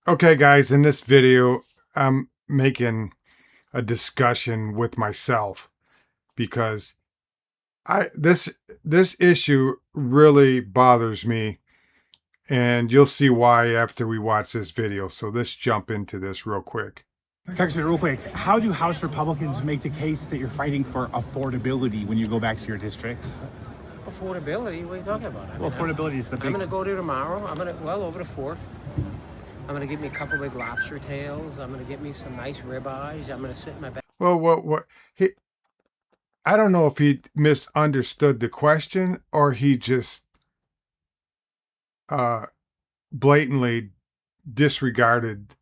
Okay, guys, in this video, I'm making a discussion with myself because I this issue really bothers me, and you'll see why after we watch this video. So let's jump into this real quick. Congressman, real quick, how do House Republicans make the case that you're fighting for affordability when you go back to your districts? Affordability? What are you talking about? Well, affordability is the big... I'm going to go there tomorrow. Well, over the 4th. I'm going to get me a couple big lobster tails. I'm going to get me some nice ribeyes. I'm going to sit in my back. Well, what I don't know if he misunderstood the question or he just blatantly disregarded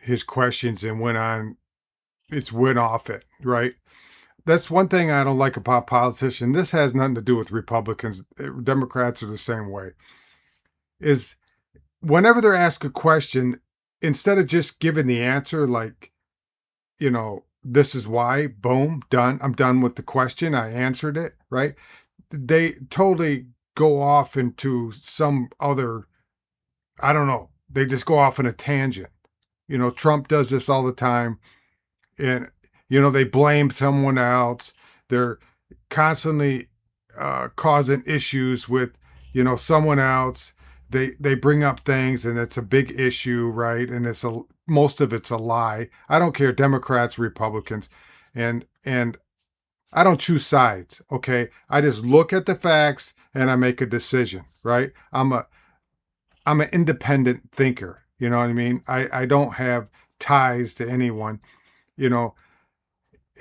his questions and went off it, right? That's one thing I don't like about politicians. This has nothing to do with Republicans. Democrats are the same way. Is whenever they're asked a question, instead of just giving the answer, like, this is why, boom, done. I'm done with the question. I answered it, right? They totally go off into some other, I don't know. They just go off on a tangent. Trump does this all the time. And, they blame someone else. They're constantly causing issues with, someone else. They bring up things and it's a big issue, right? And most of it's a lie. I don't care, Democrats, Republicans, and I don't choose sides, okay? I just look at the facts and I make a decision, right? I'm an independent thinker, you know what I mean? I don't have ties to anyone,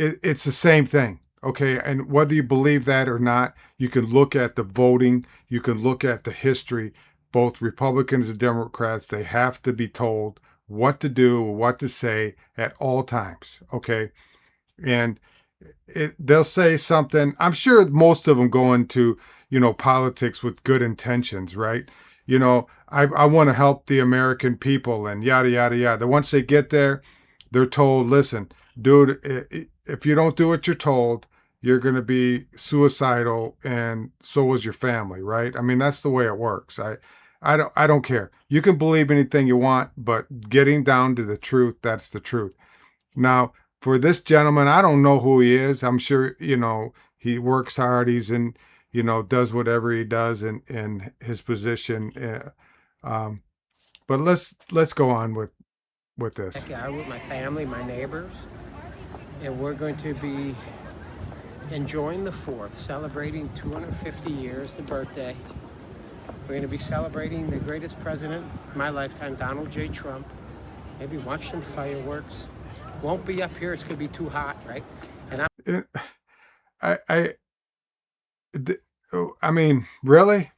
it's the same thing. Okay, and whether you believe that or not, you can look at the voting, you can look at the history. Both Republicans and Democrats, they have to be told what to do, what to say at all times, okay? And they'll say something. I'm sure most of them go into, politics with good intentions, right? I want to help the American people and yada, yada, yada. Once they get there, they're told, listen, dude, if you don't do what you're told, you're going to be suicidal, and so is your family, right? I mean, that's the way it works. I don't care. You can believe anything you want, but getting down to the truth, that's the truth. Now, for this gentleman, I don't know who he is. I'm sure, he works hard. He's in, does whatever he does in his position. But let's go on with this. Backyard with my family, my neighbors, and we're going to be enjoying the 4th, celebrating 250 years, the birthday. We're going to be celebrating the greatest president in my lifetime, Donald J. Trump. Maybe watch some fireworks. Won't be up here. It's going to be too hot, right? And I mean, really?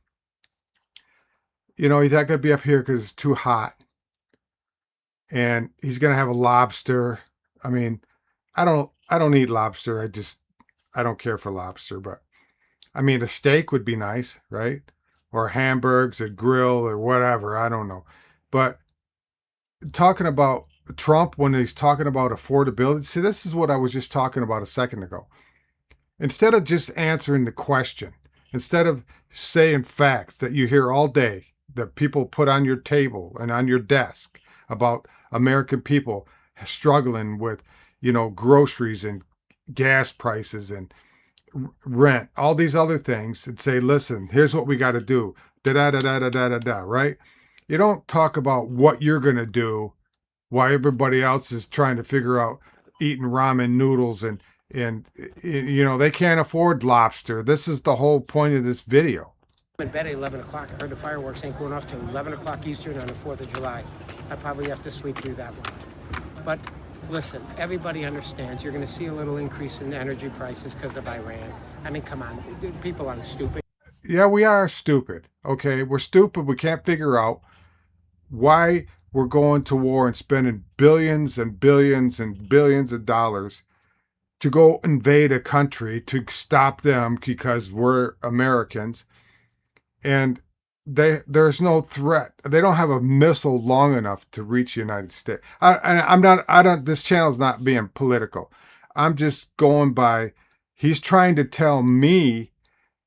He's not going to be up here because it's too hot. And he's going to have a lobster. I mean, I don't eat lobster. I don't care for lobster, but I mean, a steak would be nice, right? Or hamburgers, a grill, or whatever. I don't know. But talking about Trump, when he's talking about affordability, see, this is what I was just talking about a second ago. Instead of just answering the question, instead of saying facts that you hear all day, that people put on your table and on your desk about American people struggling with, groceries and gas prices and rent, all these other things, and say, listen, here's what we got to do, da da da da da da da da, right? You don't talk about what you're going to do while everybody else is trying to figure out eating ramen noodles and they can't afford lobster. This is the whole point of this video. I'm in bed at 11 o'clock. I heard the fireworks ain't going off till 11 o'clock Eastern on the 4th of July. I probably have to sleep through that one. But listen, everybody understands you're going to see a little increase in energy prices because of Iran. I mean, come on, people aren't stupid. Yeah, we are stupid. Okay, we're stupid. We can't figure out why we're going to war and spending billions and billions and billions of dollars to go invade a country to stop them because we're Americans. And there's no threat. They don't have a missile long enough to reach the United States. This channel's not being political. I'm just going by, he's trying to tell me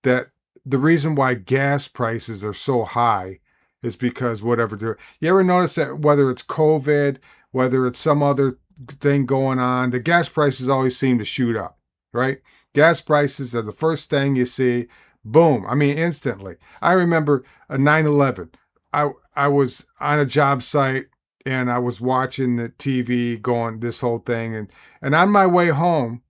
that the reason why gas prices are so high is because whatever. You ever notice that whether it's COVID, whether it's some other thing going on, the gas prices always seem to shoot up, right? Gas prices are the first thing you see. Boom. I mean, instantly. I remember a 9/11. I was on a job site and I was watching the TV going this whole thing. And on my way home,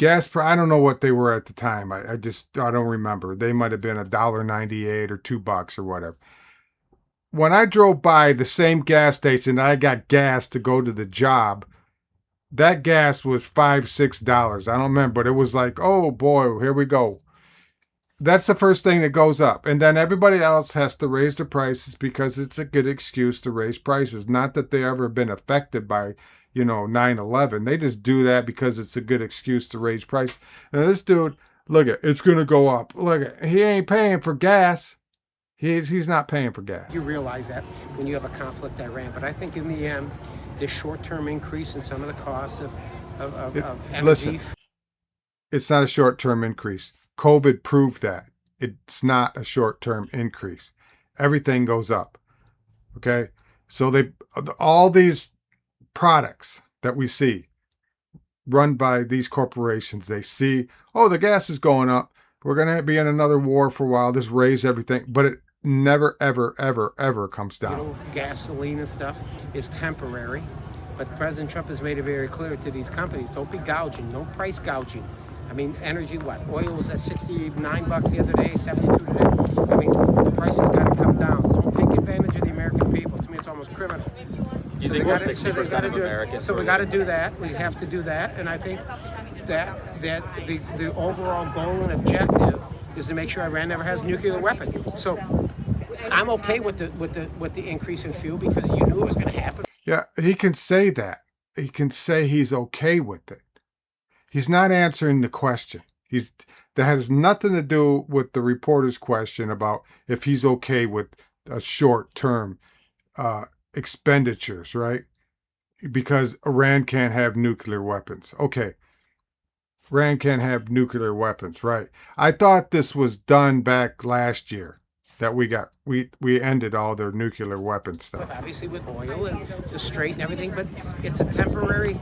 I don't know what they were at the time. I don't remember. They might have been $1.98 or $2 or whatever. When I drove by the same gas station that I got gas to go to the job, that gas was $5, $6. I don't remember, but it was like, oh boy, here we go. That's the first thing that goes up. And then everybody else has to raise the prices because it's a good excuse to raise prices. Not that they ever been affected by, 9/11. They just do that because it's a good excuse to raise price. Now this dude, look at, it's going to go up. Look at, he ain't paying for gas. He's not paying for gas. You realize that when you have a conflict that ran. But I think in the end, this short-term increase in some of the costs of energy. Listen, it's not a short-term increase. COVID proved that. It's not a short-term increase. Everything goes up. Okay? So all these products that we see run by these corporations, they see, oh, the gas is going up. We're going to be in another war for a while. Just raise everything. But it never, ever, ever, ever comes down. Gasoline and stuff is temporary. But President Trump has made it very clear to these companies, don't be gouging, no price gouging. I mean, energy, what? Oil was at $69 the other day, 72 today. I mean, the price has got to come down. Don't take advantage of the American people. To me, it's almost criminal. You think 60% of Americans? So we got to do that. We have to do that. And I think that the overall goal and objective is to make sure Iran never has a nuclear weapon. So I'm okay with the increase in fuel because you knew it was going to happen. Yeah, he can say that. He can say he's okay with it. He's not answering the question. That has nothing to do with the reporter's question about if he's okay with a short-term expenditures, right? Because Iran can't have nuclear weapons. Okay, Iran can't have nuclear weapons, right? I thought this was done back last year, that we ended all their nuclear weapon stuff. Obviously with oil and the Strait and everything, but it's a temporary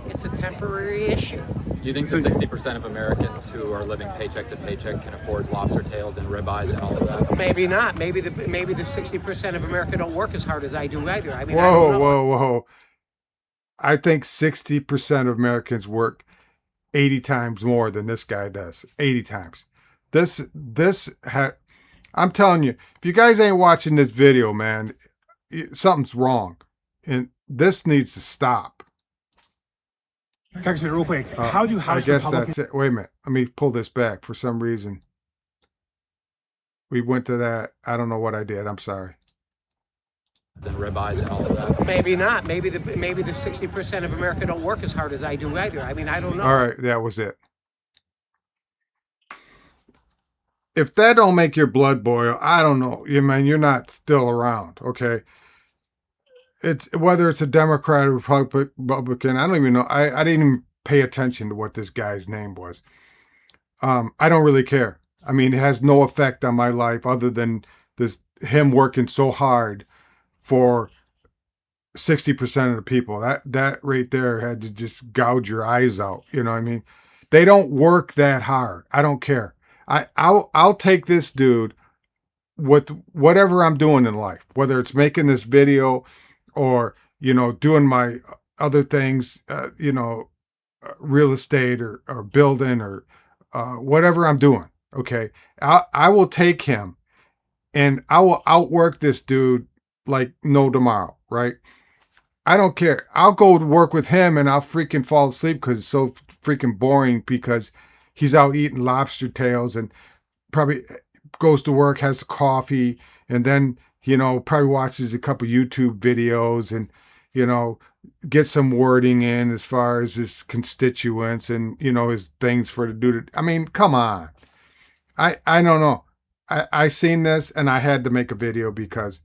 issue. You think the 60% of Americans who are living paycheck to paycheck can afford lobster tails and ribeyes and all of that? Maybe not. Maybe the 60% of America don't work as hard as I do either. I mean, whoa. I think 60% of Americans work 80 times more than this guy does. 80 times. I'm telling you, if you guys ain't watching this video, man, something's wrong. And this needs to stop. Congressman, real quick, how do House I guess Republicans... that's it. Wait a minute. Let me pull this back. For some reason, we went to that. I don't know what I did. I'm sorry. And ribeyes and all of that. Maybe not. Maybe the 60% of America don't work as hard as I do either. I mean, I don't know. All right, that was it. If that don't make your blood boil, I don't know. You're not still around, okay? It's whether it's a Democrat or Republican, I don't even know. I didn't even pay attention to what this guy's name was. I don't really care. I mean, it has no effect on my life other than him working so hard for 60% of the people. That right there had to just gouge your eyes out. You know what I mean? They don't work that hard. I don't care. I'll take this dude with whatever I'm doing in life, whether it's making this video or, doing my other things, real estate or building or whatever I'm doing. Okay. I will take him and I will outwork this dude like no tomorrow. Right. I don't care. I'll go to work with him and I'll freaking fall asleep because it's so freaking boring because he's out eating lobster tails and probably goes to work, has coffee, and then, probably watches a couple YouTube videos and, get some wording in as far as his constituents and, his things for the dude. I mean, come on. I don't know. I seen this and I had to make a video because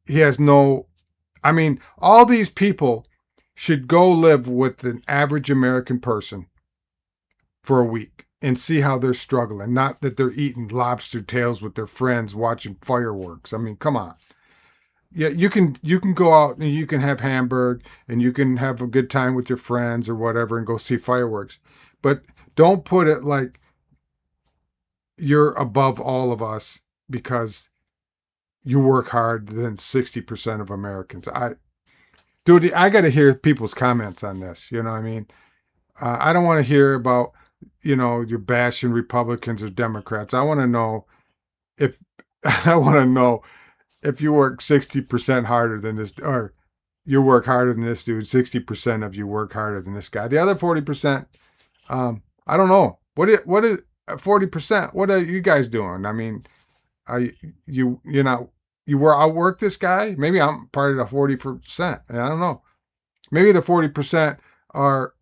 he has all these people should go live with an average American person for a week and see how they're struggling. Not that they're eating lobster tails with their friends watching fireworks. I mean, come on. Yeah, you can go out and you can have hamburg and you can have a good time with your friends or whatever and go see fireworks. But don't put it like you're above all of us because you work hard than 60% of Americans. Dude, I got to hear people's comments on this. You know what I mean? I don't want to hear about, you're bashing Republicans or Democrats. I want to know if I want to know if you work 60% harder than this, or you work harder than this dude. 60% of you work harder than this guy. The other 40%, I don't know. What is 40%? What are you guys doing? I mean, you're not you were outwork this guy? Maybe I'm part of the 40%. I don't know. Maybe the 40% are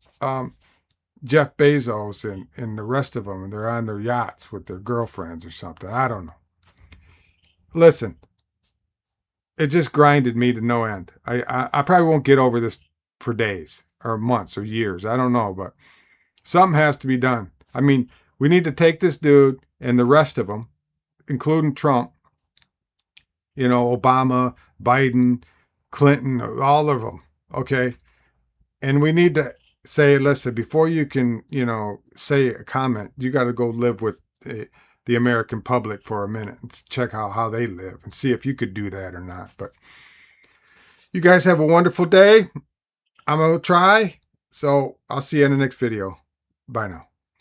Jeff Bezos and the rest of them, and they're on their yachts with their girlfriends or something. I don't know. Listen, it just grinded me to no end. I probably won't get over this for days or months or years. I don't know, but something has to be done. I mean, we need to take this dude and the rest of them, including Trump, Obama, Biden, Clinton, all of them. Okay. And we need to say, listen, before you can, say a comment, you got to go live with the American public for a minute and check how they live and see if you could do that or not. But you guys have a wonderful day. I'm going to try. So I'll see you in the next video. Bye now.